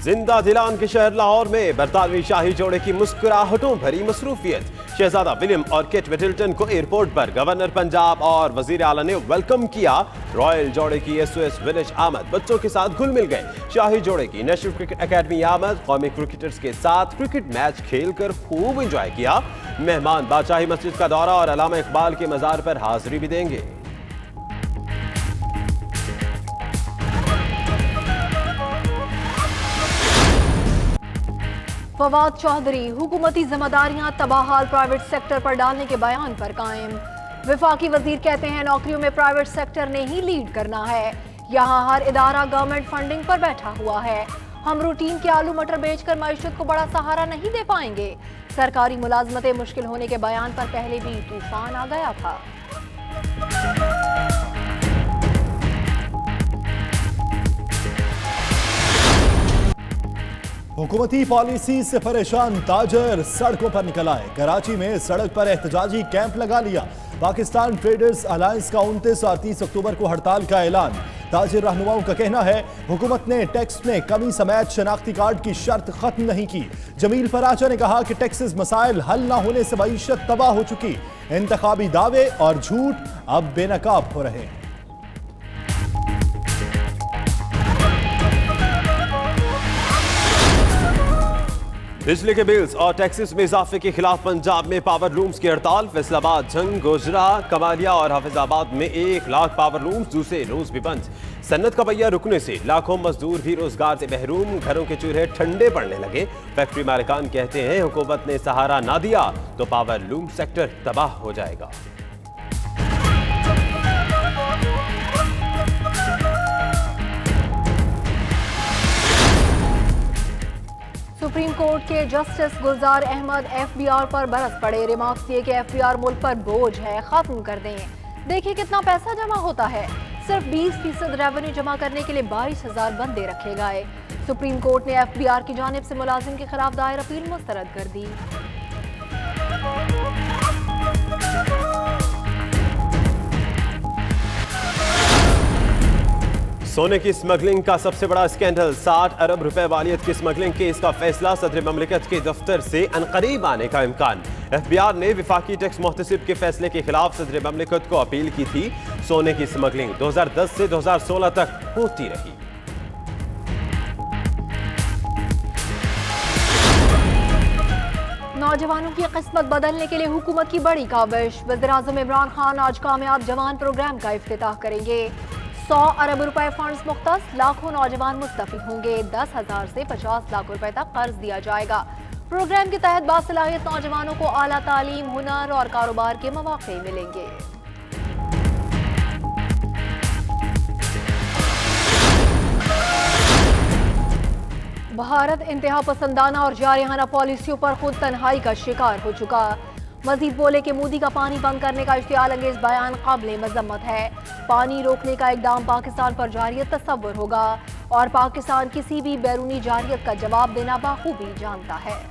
जिंदा दिलान के शहर लाहौर में बरतानवी शाही जोड़े की मुस्कुराहटों भरी मसरूफियत। शहजादा विलियम और केट मिडल्टन को एयरपोर्ट पर गवर्नर पंजाब और वजीर आला ने वेलकम किया। रॉयल जोड़े की एसओएस विलेज आमद बच्चों के साथ घुल मिल गए। शाही जोड़े की नेशनल क्रिकेट एकेडमी आमद कौमी क्रिकेटर्स के साथ क्रिकेट मैच खेलकर खूब एंजॉय किया। मेहमान बादशाही मस्जिद का दौरा और अल्लामा इकबाल के मजार पर हाजिरी भी देंगे। फवाद चौधरी हुकूमती जिम्मेदारियां तबाहाल प्राइवेट सेक्टर पर डालने के बयान पर कायम। विफाकी वजीर कहते हैं नौकरियों में प्राइवेट सेक्टर ने ही लीड करना है। यहाँ हर इदारा गवर्नमेंट फंडिंग पर बैठा हुआ है। हम रूटीन के आलू मटर बेचकर मईशत को बड़ा सहारा नहीं दे पाएंगे। सरकारी मुलाजमतें मुश्किल होने के बयान पर पहले भी तूफान आ गया था। हुकूमती पॉलिसी से परेशान ताजर सड़कों पर निकल आए। कराची में सड़क पर एहतजाजी कैंप लगा लिया। पाकिस्तान ट्रेडर्स अलायंस का 29 और 30 अक्टूबर को हड़ताल का ऐलान। ताजिर रहनुमाओं का कहना है हुकूमत ने टैक्स में कमी समेत शनाख्ती कार्ड की शर्त खत्म नहीं की। जमील फराचा ने कहा कि टैक्सेस मसाइल हल न होने से मईशत तबाह हो चुकी। इंतखाबी दावे और झूठ अब बेनकाब हो रहे हैं। बिजली के बिल्स और टैक्सेस में इजाफे के खिलाफ पंजाब में पावर लूम्स की हड़ताल। फैसलाबाद, झंग, गोजरा, कमालिया और हाफिजाबाद में 1 लाख पावर लूम्स दूसरे रोज भी बंद। सन्नत का पहिया रुकने से लाखों मजदूर भी रोजगार से महरूम। घरों के चूल्हे ठंडे पड़ने लगे। फैक्ट्री मालिकान कहते हैं हुकूमत ने सहारा ना दिया तो पावर लूम सेक्टर तबाह हो जाएगा। सुप्रीम कोर्ट के जस्टिस गुलजार अहमद एफबीआर पर बरस पड़े। रिमार्क्स दिए कि एफबीआर मुल्क पर बोझ है, खत्म कर दें। देखिए कितना पैसा जमा होता है। सिर्फ 20% रेवेन्यू जमा करने के लिए 22,000 बंदे रखे गए। सुप्रीम कोर्ट ने एफबीआर की जानिब से मुलाजिम के खिलाफ दायर अपील मुस्तरद कर दी। सोने की स्मगलिंग का सबसे बड़ा स्कैंडल। 60 अरब रुपए वालियत की स्मगलिंग केस का फैसला। सदर ममलिकत के दफ्तर से अनकरीब आने का इम्कान। एफबीआर ने विफाकी टैक्स मुहतसिब के फैसले के खिलाफ सदर ममलिकत को अपील की थी। सोने की स्मगलिंग 2010 से 2016 तक होती रही। नौजवानों की किस्मत बदलने के लिए हुकूमत की बड़ी काविश। वज़ीर-ए-आज़म इमरान खान आज कामयाब जवान प्रोग्राम का इफ्तिताह करेंगे। 100 अरब रुपए फंड्स मुख्तस, लाखों नौजवान मुस्तफीद होंगे। 10,000 से 50 लाख रुपए तक कर्ज दिया जाएगा। प्रोग्राम के तहत बासलाहियत नौजवानों को आला तालीम, हुनर और कारोबार के मौके मिलेंगे। भारत इंतहा पसंदाना और जारहाना पॉलिसियों पर खुद तन्हाई का शिकार हो चुका। मजीद बोले कि मोदी का पानी बंद करने का इश्तियाल अंगेज बयान काबिल मजम्मत है। पानी रोकने का इकदाम पाकिस्तान पर जारियत तस्वर होगा और पाकिस्तान किसी भी बैरूनी जारियत का जवाब देना बाखूबी जानता है।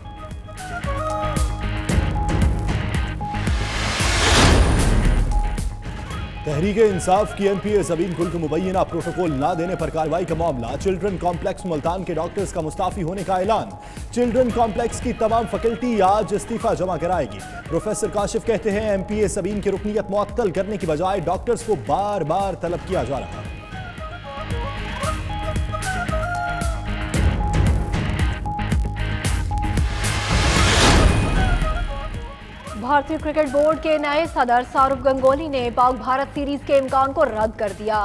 तहरीक इंसाफ की एमपीए ज़बीन गुल को मुबैना प्रोटोकॉल ना देने पर कार्रवाई का मामला। चिल्ड्रन कॉम्प्लेक्स मुल्तान के डॉक्टर्स का मुस्ताफी होने का ऐलान। चिल्ड्रन कॉम्प्लेक्स की तमाम फैकल्टी आज इस्तीफा जमा कराएगी। प्रोफेसर काशिफ कहते हैं एमपीए ज़बीन की रुकनियत मुअत्तल करने की बजाय डॉक्टर्स को बार बार तलब किया जा रहा है। भारतीय क्रिकेट बोर्ड के नए सदर सौरव गंगोली ने पाक भारत सीरीज के इम्कान को रद्द कर दिया।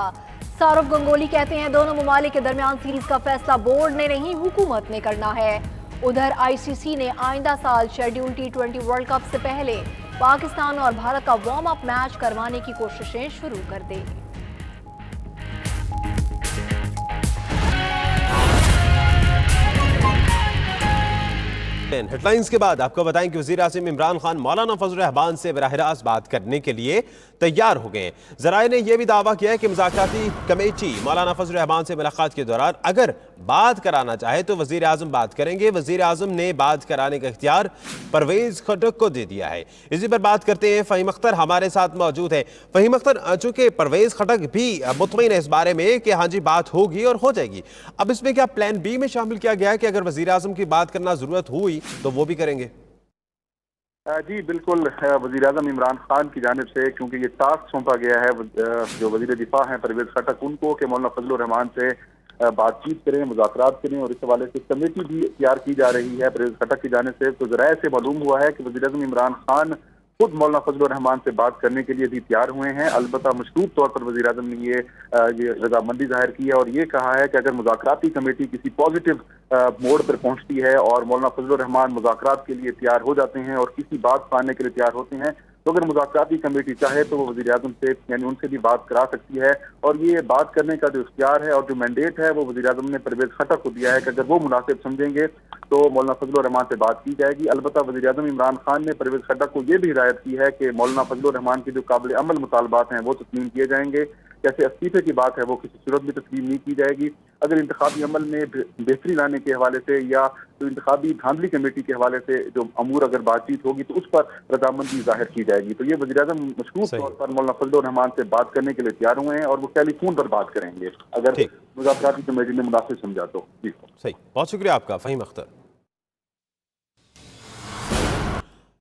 सौरव गंगोली कहते हैं दोनों ममालिक के दरमियान सीरीज का फैसला बोर्ड ने नहीं हुकूमत ने करना है। उधर आईसीसी ने आइंदा साल शेड्यूल T20 वर्ल्ड कप से पहले पाकिस्तान और भारत का वार्म अप मैच करवाने की कोशिशें शुरू कर दी। हेडलाइंस के बाद आपको बताएं कि वज़ीर-ए-आज़म इमरान खान मौलाना फजल रहमान से बराह रास्त बात करने के लिए तैयार हो गए हैं। जराए ने यह भी दावा किया है कि मुज़ाकराती कमेटी मौलाना फजल रहमान से मुलाकात के दौरान अगर बात कराना चाहे तो वजीर आजम बात करेंगे। वजीर आजम ने बात कराने का इख्तियार परवेज खटक को दे दिया है। इसी पर बात करते हैं, फ़हीम अख्तर हमारे साथ मौजूद है। फ़हीम अख्तर, चूंकि परवेज खटक भी मुतमईन है इस बारे में कि हाँ जी बात होगी और हो जाएगी, अब इसमें क्या प्लान बी में शामिल किया गया है कि अगर वजीर आजम की बात करना जरूरत हुई तो वो भी करेंगे? जी बिल्कुल, वज़ीर आज़म इमरान खान की जानिब से क्योंकि ये टास्क सौंपा गया है जो वज़ीर दिफा हैं परवेज खटक, उनको कि मौलाना फजल रहमान से बातचीत करें, मुज़ाकरात करें, और इस हवाले से कमेटी भी तैयार की जा रही है परवेज खटक की जानिब से। तो ज़राए से मालूम हुआ है कि वज़ीर आज़म इमरान खान खुद मौलाना फजल रहमान से बात करने के लिए भी तैयार हुए हैं। अलबत्ता मशरूत तौर पर वज़ीर आज़म ने ये रजामंदी जाहिर की है और ये कहा है कि अगर मुज़ाकराती कमेटी किसी पॉजिटिव मोड़ पर पहुंचती है और मौलाना फजल रहमान मुज़ाकरात के लिए तैयार हो जाते हैं और किसी बात पाने के लिए तैयार होते हैं, तो अगर मुज़ाकराती कमेटी चाहे तो वो वज़ीर आज़म से यानी उनसे भी बात करा सकती है। और ये बात करने का जो इख्तियार है और जो मैंडेट है वो वज़ीर आज़म ने परवेज खटक को दिया है कि अगर वो मुनासिब समझेंगे तो मौलाना फजल रहमान से बात की जाएगी। अलबत्ता वज़ीर आज़म इमरान खान ने परवेज खटक को ये भी हिदायत की है कि मौलाना फजल रहमान के जो काबिल अमल मुतालबात हैं वो तस्लीम किए जाएंगे। जैसे इस्तीफे की बात है वो किसी सूरत में तस्लीम नहीं की जाएगी। अगर इंतखाबी अमल में बेहतरी लाने के हवाले से या तो इंतखाबी धांधली कमेटी के हवाले से जो अमूर अगर बातचीत होगी तो उस पर रजामंदी जाहिर की जाएगी। तो ये वज़ीर आज़म मशरूत तौर पर मौलाना फजल रहमान से बात करने के लिए तैयार हुए हैं और वो टेलीफोन पर बात करेंगे अगर मुज़ाकराती कमेटी ने मुनासिब समझा तो। जी सही, बहुत शुक्रिया आपका फ़हीम अख्तर।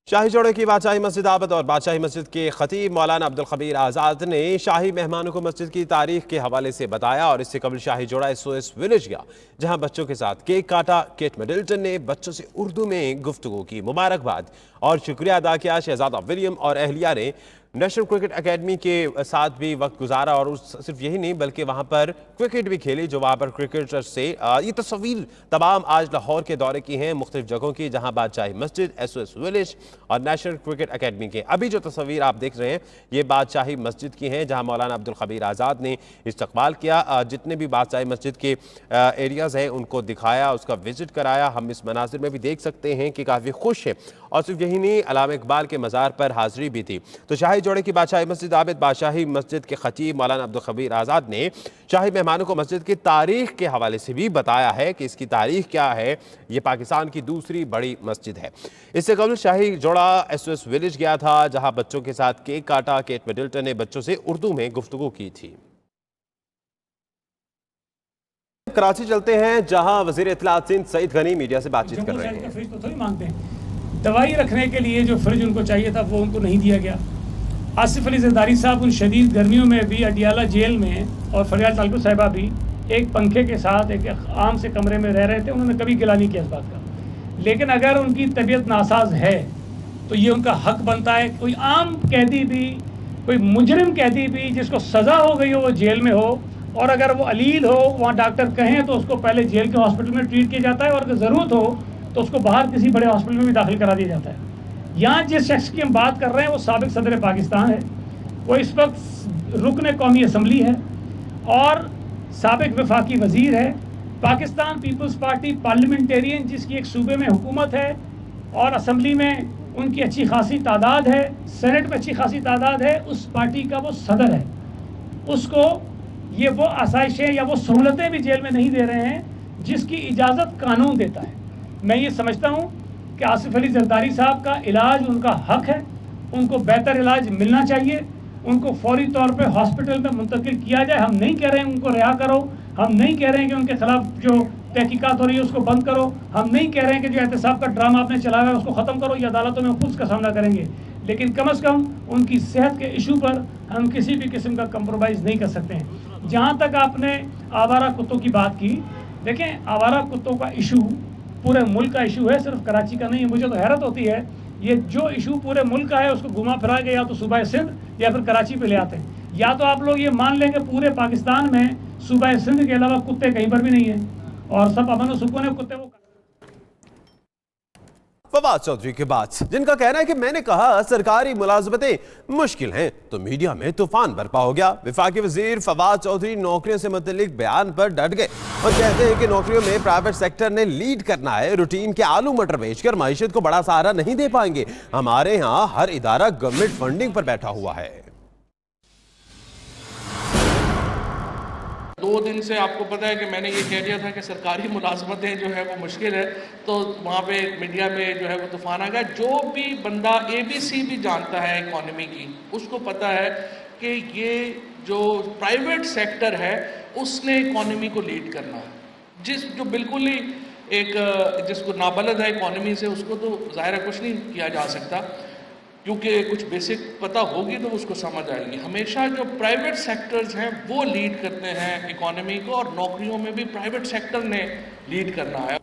शाही जोड़े की बादशाही मस्जिद आबद और बादशाही मस्जिद के खतीब मौलाना अब्दुल खबीर आज़ाद ने शाही मेहमानों को मस्जिद की तारीख के हवाले से बताया और इससे कबल शाही जोड़ा SOS विलेज गया, जहां बच्चों के साथ केक काटा। केट मिडल्टन ने बच्चों से उर्दू में गुफ्तगू की, मुबारकबाद और शुक्रिया अदा किया। शहजादा विलियम और अहलिया ने नेशनल क्रिकेट एकेडमी के साथ भी वक्त गुजारा और सिर्फ यही नहीं बल्कि वहाँ पर क्रिकेट भी खेली, जो वहाँ पर क्रिकेटर से ये तस्वीर तमाम आज लाहौर के दौरे की हैं मुख्तलिफ जगहों की, जहाँ बादशाही मस्जिद, SOS विलेज और नेशनल क्रिकेट एकेडमी के। अभी जो तस्वीर आप देख रहे हैं ये बादशाही मस्जिद की हैं, जहाँ मौलाना अब्दुल खबीर आज़ाद ने इस्तकबाल किया। जितने भी बादशाही मस्जिद के एरियाज़ हैं उनको दिखाया, उसका विजिट कराया। हम इस मनाजिर में भी देख सकते हैं कि काफ़ी खुश हैं और सिर्फ यही नहीं, अल्लामा इकबाल के मज़ार पर हाज़िरी भी थी। तो शाही जोड़े की बादशाही मस्जिद आबिद बादशाही मस्जिद के खतीब मौलाना अब्दुल खबीर आज़ाद ने शाही मेहमानों को मस्जिद की तारीख के हवाले से भी बताया है कि इसकी तारीख क्या है। ये पाकिस्तान की दूसरी बड़ी मस्जिद है। इससे कबल शाही जोड़ा SOS विलेज गया था, जहां बच्चों के साथ केक काटा। केट मिडल्टन ने बच्चों से उर्दू में गुफ्तगू की थी। कराची चलते हैं, जहां वज़ीर इत्तलात सिंध सईद गनी मीडिया से बातचीत कर रहे हैं। फ्रिज तो थोड़ी मांगते हैं, दवाई रखने के लिए जो फ्रिज उनको चाहिए था वो उनको नहीं दिया गया। आसिफ अली जरदारी साहब उन शदीद गर्मियों में भी अडियाला जेल में और फरियाल तालुक साहिबा भी एक पंखे के साथ एक आम से कमरे में रह रहे थे। उन्होंने कभी गिला नहीं किया इस बात का। लेकिन अगर उनकी तबीयत नासाज है तो ये उनका हक बनता है। कोई आम कैदी भी, कोई मुजरिम कैदी भी जिसको सज़ा हो गई हो वो जेल में हो, और अगर वो अलील हो, वहाँ डॉक्टर कहें तो उसको पहले जेल के हॉस्पिटल में ट्रीट किया जाता है और अगर ज़रूरत हो तो उसको बाहर किसी बड़े हॉस्पिटल में भी दाखिल करा दिया जाता है। यहाँ जिस शख्स की हम बात कर रहे हैं वो साबिक सदर पाकिस्तान है, वो इस वक्त रुकन कौमी असम्बली है और साबिक वफाकी वज़ीर है। पाकिस्तान पीपल्स पार्टी पार्लियामेंटेरियन जिसकी एक सूबे में हुकूमत है और असम्बली में उनकी अच्छी खासी तादाद है, सेनेट में अच्छी खासी तादाद है, उस पार्टी का वो सदर है। उसको ये वो आसाइशें या वो सहूलतें भी जेल में नहीं दे रहे हैं जिसकी इजाज़त कानून देता है। मैं ये समझता हूँ कि आसिफ अली जरदारी साहब का इलाज उनका हक है, उनको बेहतर इलाज मिलना चाहिए, उनको फौरी तौर पे हॉस्पिटल में मुंतकिल किया जाए। हम नहीं कह रहे हैं उनको रिहा करो, हम नहीं कह रहे हैं कि उनके खिलाफ जो तहकीकात हो रही है उसको बंद करो, हम नहीं कह रहे हैं कि जो एहतसाब का ड्रामा आपने चलाया है उसको ख़त्म करो, ये अदालतों में खुद का सामना करेंगे। लेकिन कम अज़ कम उनकी सेहत के इशू पर हम किसी भी किस्म का कंप्रोमाइज़ नहीं कर सकते हैं। जहाँ तक आपने आवारा कुत्तों की बात की, देखें आवारा कुत्तों का इशू पूरे मुल्क का इशू है, सिर्फ कराची का नहीं है। मुझे तो हैरत होती है, ये जो इशू पूरे मुल्क का है उसको घुमा फिरा के या तो सूबा सिंध या फिर कराची पे ले आते हैं। या तो आप लोग ये मान लें कि पूरे पाकिस्तान में सूबा सिंध के अलावा कुत्ते कहीं पर भी नहीं है और सब अमन और सुकून है, कुत्ते वो। फवाद चौधरी के बाद जिनका कहना है कि मैंने कहा सरकारी मुलाजमतें मुश्किल हैं, तो मीडिया में तूफान बरपा हो गया। वफाकी वजीर फवाद चौधरी नौकरियों से मुतल्लिक बयान पर डट गए और कहते हैं कि नौकरियों में प्राइवेट सेक्टर ने लीड करना है। रूटीन के आलू मटर बेचकर माइशत को बड़ा सहारा नहीं दे पाएंगे। हमारे यहाँ हर इदारा गवर्नमेंट फंडिंग पर बैठा हुआ है। 2 दिन से आपको पता है कि मैंने ये कह दिया था कि सरकारी मुलाजमतें जो है वो मुश्किल है, तो वहाँ पे मीडिया में जो है वो तूफान आ गया। जो भी बंदा ABC भी जानता है इकॉनमी की, उसको पता है कि ये जो प्राइवेट सेक्टर है उसने इकॉनमी को लीड करना है। जो बिल्कुल ही जिसको नाबलद है इकॉनमी से, उसको तो ज़ाहिर है कुछ नहीं किया जा सकता, क्योंकि कुछ बेसिक पता होगी तो उसको समझ आएगी। हमेशा जो प्राइवेट सेक्टर्स हैं वो लीड करते हैं इकॉनमी को, और नौकरियों में भी प्राइवेट सेक्टर ने लीड करना है।